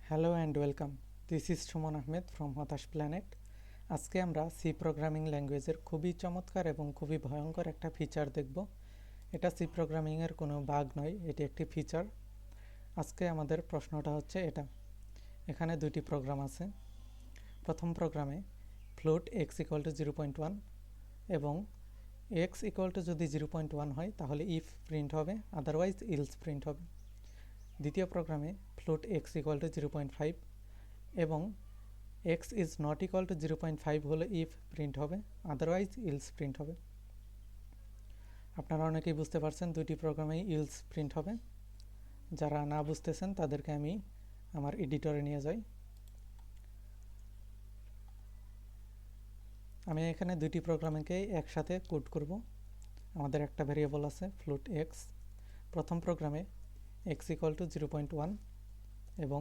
Hello and welcome. This is Suman Ahmed from হতাশ planet. আজকে আমরা সি প্রোগ্রামিং ল্যাঙ্গুয়েজের খুবই চমৎকার এবং খুবই ভয়ঙ্কর একটা ফিচার দেখব। এটা সি প্রোগ্রামিংয়ের কোনো বাগ নয়, এটি একটি ফিচার। আজকে আমাদের প্রশ্নটা হচ্ছে এটা। এখানে দুইটি প্রোগ্রাম আছে। প্রথম প্রোগ্রামে ফ্লোট এক্স ইকুয়াল টু 0.1 এবং এক্স ইকুয়াল টু যদি 0.1 হয় তাহলে ইফ প্রিন্ট হবে, আদারওয়াইজ ইলস প্রিন্ট হবে। দ্বিতীয় প্রোগ্রামে ফ্লোট এক্স ইকুয়াল টু 0.5 এবং x is not equal to 0.5 হলে ইফ প্রিন্ট হবে, আদারওয়াইজ ইলস প্রিন্ট হবে। আপনারা অনেকেই বুঝতে পারছেন দুইটি প্রোগ্রামেই ইলস প্রিন্ট হবে। যারা না বুঝতেছেন তাদেরকে আমি আমার এডিটরে নিয়ে যাই। আমি এখানে দুইটি প্রোগ্রামকে একসাথে কোড করব। আমাদের একটা ভেরিয়েবল আছে ফ্লোট এক্স। প্রথম প্রোগ্রামে এক্স ইকুয়াল টু 0.1 এবং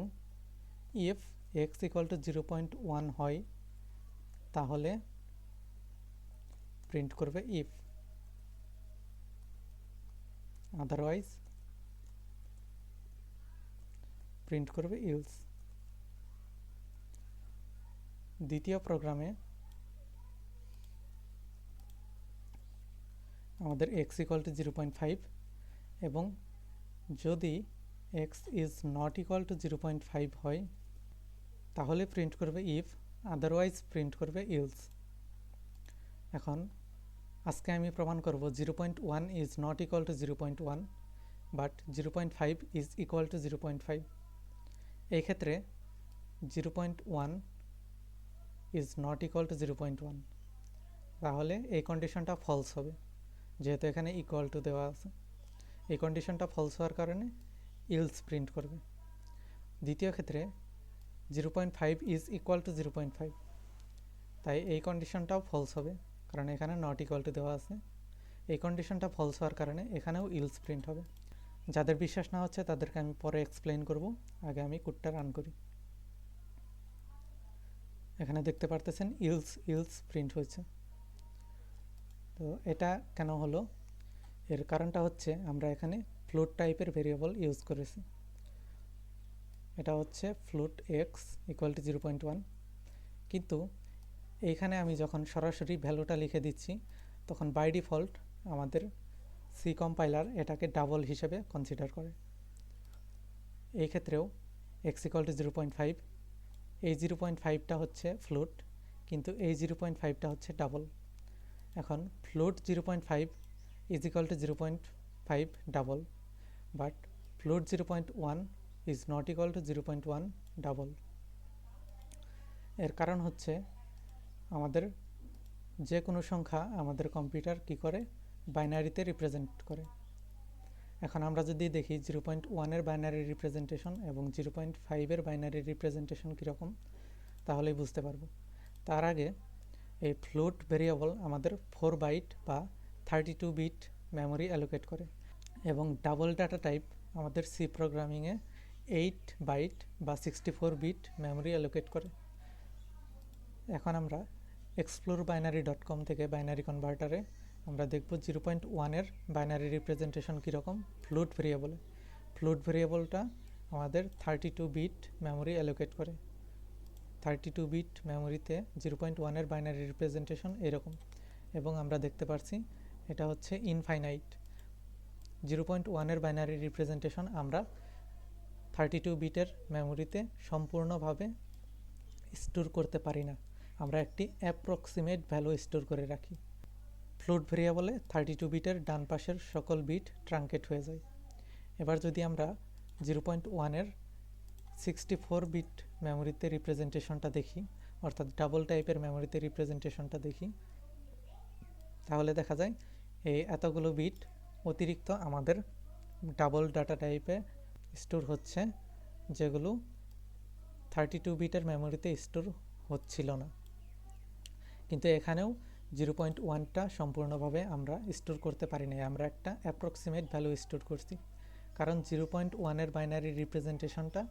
ইফ এক্স ইকুয়াল টু 0.1 হয় তাহলে প্রিন্ট করবে ইফ, আদারওয়াইজ প্রিন্ট করবে ইলস। দ্বিতীয় প্রোগ্রামে আমাদের এক্স ইকুয়াল টু 0.5 এবং যদি x is not equal to 0.5 হয় তাহলে প্রিন্ট করবে ইফ, আদারওয়াইজ প্রিন্ট করবে ইলস। এখন আজকে আমি প্রমাণ করব 0.1 is not equal to 0.1 but 0.5 is equal to 0.5। এই ক্ষেত্রে 0.1 ইজ নট ইকুয়াল টু 0.1, তাহলে এই কন্ডিশনটা ফলস হবে, যেহেতু এখানে ইকুয়াল টু দেওয়া আছে। এই কন্ডিশনটা ফলস হওয়ার কারণে ইলস প্রিন্ট করবে। দ্বিতীয় ক্ষেত্রে 0.5 ইজ ইকুয়াল টু 0.5, তাই এই কন্ডিশনটাও ফলস হবে, কারণ এখানে নট ইকুয়াল টু দেওয়া আছে। এই কন্ডিশনটা ফলস হওয়ার কারণে এখানেও ইলস প্রিন্ট হবে। যাদের বিশ্বাস না হচ্ছে তাদেরকে আমি পরে এক্সপ্লেইন করব, আগে আমি কোডটা রান করি। এখানে দেখতে পারতেছেন ইলস ইলস প্রিন্ট হয়েছে। তো এটা কেন হলো, এর কারণটা হচ্ছে আমরা এখানে ফ্লোট টাইপের ভেরিয়েবল ইউজ করেছি। এটা হচ্ছে ফ্লোট এক্স ইকুয়াল টু 0.1, কিন্তু এইখানে আমি যখন সরাসরি ভ্যালুটা লিখে দিচ্ছি তখন বাই ডিফল্ট আমাদের সি কম্পাইলার এটাকে ডাবল হিসেবে কনসিডার করে। এই ক্ষেত্রেও এক্স ইকুয়াল টু 0.5, এই 0.5টা হচ্ছে ফ্লোট, কিন্তু এই 0.5টা হচ্ছে ডাবল। এখন float 0.5 is equal to 0.5 double, but float 0.1 is not equal to 0.1 double. এর কারণ হচ্ছে আমাদের যে কোনো সংখ্যা আমাদের কম্পিউটার কি করে, বাইনারিতে রিপ্রেজেন্ট করে। এখন আমরা যদি দেখি 0.1-এর বাইনারি রিপ্রেজেন্টেশন এবং 0.5-এর বাইনারি রিপ্রেজেন্টেশন কীরকম, তাহলেই বুঝতে পারবো। তার আগে এই ফ্লোট ভেরিয়েবল আমাদের 4 বাইট বা 32 বিট মেমোরি অ্যালোকেট করে, এবং ডাবল ডাটা টাইপ আমাদের সি প্রোগ্রামিংয়ে 8 বাইট বা 64 বিট মেমোরি অ্যালোকেট করে। এখন আমরা explore-binary.com থেকে বাইনারি কনভার্টারে আমরা দেখব 0.1-এর বাইনারি রিপ্রেজেন্টেশন কীরকম ফ্লোট ভেরিয়েবলে। ফ্লোট ভেরিয়েবলটা আমাদের 32 বিট মেমোরি অ্যালোকেট করে। 32 বিট মেমোরিতে 0.1-এর বাইনারি রিপ্রেজেন্টেশন এরকম, এবং আমরা দেখতে পাচ্ছি এটা হচ্ছে ইনফাইনাইট। 0.1-এর বাইনারি রিপ্রেজেন্টেশন আমরা 32 বিটের মেমোরিতে সম্পূর্ণভাবে স্টোর করতে পারি না, আমরা একটি অ্যাপ্রক্সিমেট ভ্যালু স্টোর করে রাখি। ফ্লোট ভেরিয়েবলে 32 বিটের ডান পাশের সকল বিট ট্রাঙ্কেট হয়ে যায়। এবার যদি আমরা 0.1-এর 64 বিট মেমোরিতে রিপ্রেজেন্টেশনটা দেখি, অর্থাৎ ডাবল টাইপের মেমোরিতে রিপ্রেজেন্টেশনটা দেখি, তাহলে দেখা যায় এই এতগুলো বিট অতিরিক্ত আমাদের ডাবল ডাটা টাইপে স্টোর হচ্ছে, যেগুলো 32 বিটের মেমোরিতে স্টোর হচ্ছিল না। কিন্তু এখানেও 0.1টা সম্পূর্ণভাবে আমরা স্টোর করতে পারি না, আমরা একটা অ্যাপ্রক্সিমেট ভ্যালু স্টোর করছি, কারণ 0.1-এর বাইনারি রিপ্রেজেন্টেশনটা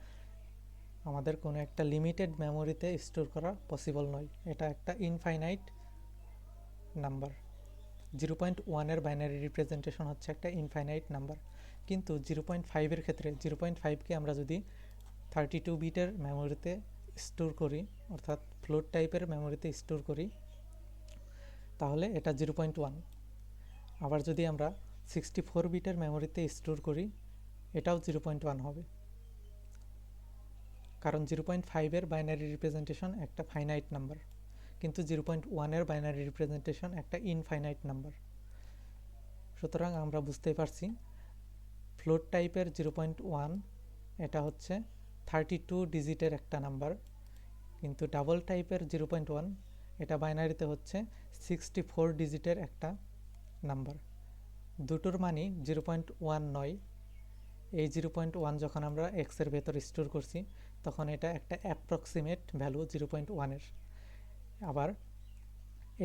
আমাদের কোনো একটা লিমিটেড মেমোরিতে স্টোর করা পসিবল নয়, এটা একটা ইনফাইনাইট নাম্বার। 0.1-এর বাইনারি রিপ্রেজেন্টেশন হচ্ছে একটা ইনফাইনাইট নাম্বার, কিন্তু 0.5-এর ক্ষেত্রে 0.5কে আমরা যদি 32 বিটের মেমোরিতে স্টোর করি, অর্থাৎ ফ্লোট টাইপের মেমোরিতে স্টোর করি, তাহলে এটা 0.1। আবার যদি আমরা 64 বিটের মেমোরিতে স্টোর করি, এটাও 0.1 হবে, কারণ 0.5-এর বাইনারি রিপ্রেজেন্টেশন একটা ফাইনাইট নাম্বার, কিন্তু 0.1-এর বাইনারি রিপ্রেজেন্টেশন একটা ইনফাইনাইট নাম্বার। সুতরাং আমরা বুঝতেই পারছি ফ্লোট টাইপের 0.1 এটা হচ্ছে 32 ডিজিটের একটা নাম্বার, কিন্তু ডাবল টাইপের 0.1 এটা বাইনারিতে হচ্ছে 64 ডিজিটের একটা নাম্বার। দুটোর মানই 0.1 নয়। এই 0.1 যখন আমরা এক্সের ভেতর স্টোর করছি, তখন এটা একটা অ্যাপ্রক্সিমেট ভ্যালু 0.1-এর। আবার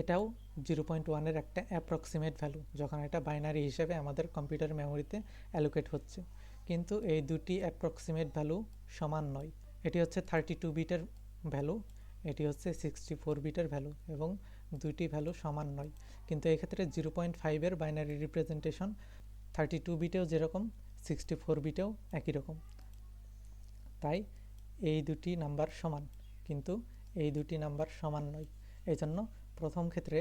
এটাও 0.1-এর একটা অ্যাপ্রক্সিমেট ভ্যালু, যখন এটা বাইনারি হিসেবে আমাদের কম্পিউটার মেমোরিতে অ্যালোকেট হচ্ছে। কিন্তু এই দুটি অ্যাপ্রক্সিমেট ভ্যালু সমান নয়। এটি হচ্ছে 32 বিটের ভ্যালু, এটি হচ্ছে 64 বিটের ভ্যালু, এবং দুইটি ভ্যালু সমান নয়। কিন্তু এক্ষেত্রে 0.5-এর বাইনারি রিপ্রেজেন্টেশন 32 বিটেও যেরকম 64 বিটেও একই রকম। তাই এই দুটি নাম্বার সমান, কিন্তু এই দুটি নাম্বার সমান নয়। এই জন্য প্রথম ক্ষেত্রে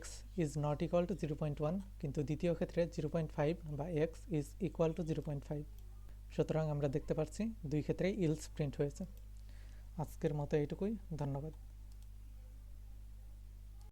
x is not equal to 0.1, কিন্তু দ্বিতীয় ক্ষেত্রে 0.5 বা x ইজ ইকুয়াল টু 0.5। সুতরাং আমরা দেখতে পাচ্ছি দুই ক্ষেত্রেই ইলস প্রিন্ট হয়েছে। আজকের মতো এইটুকুই, ধন্যবাদ।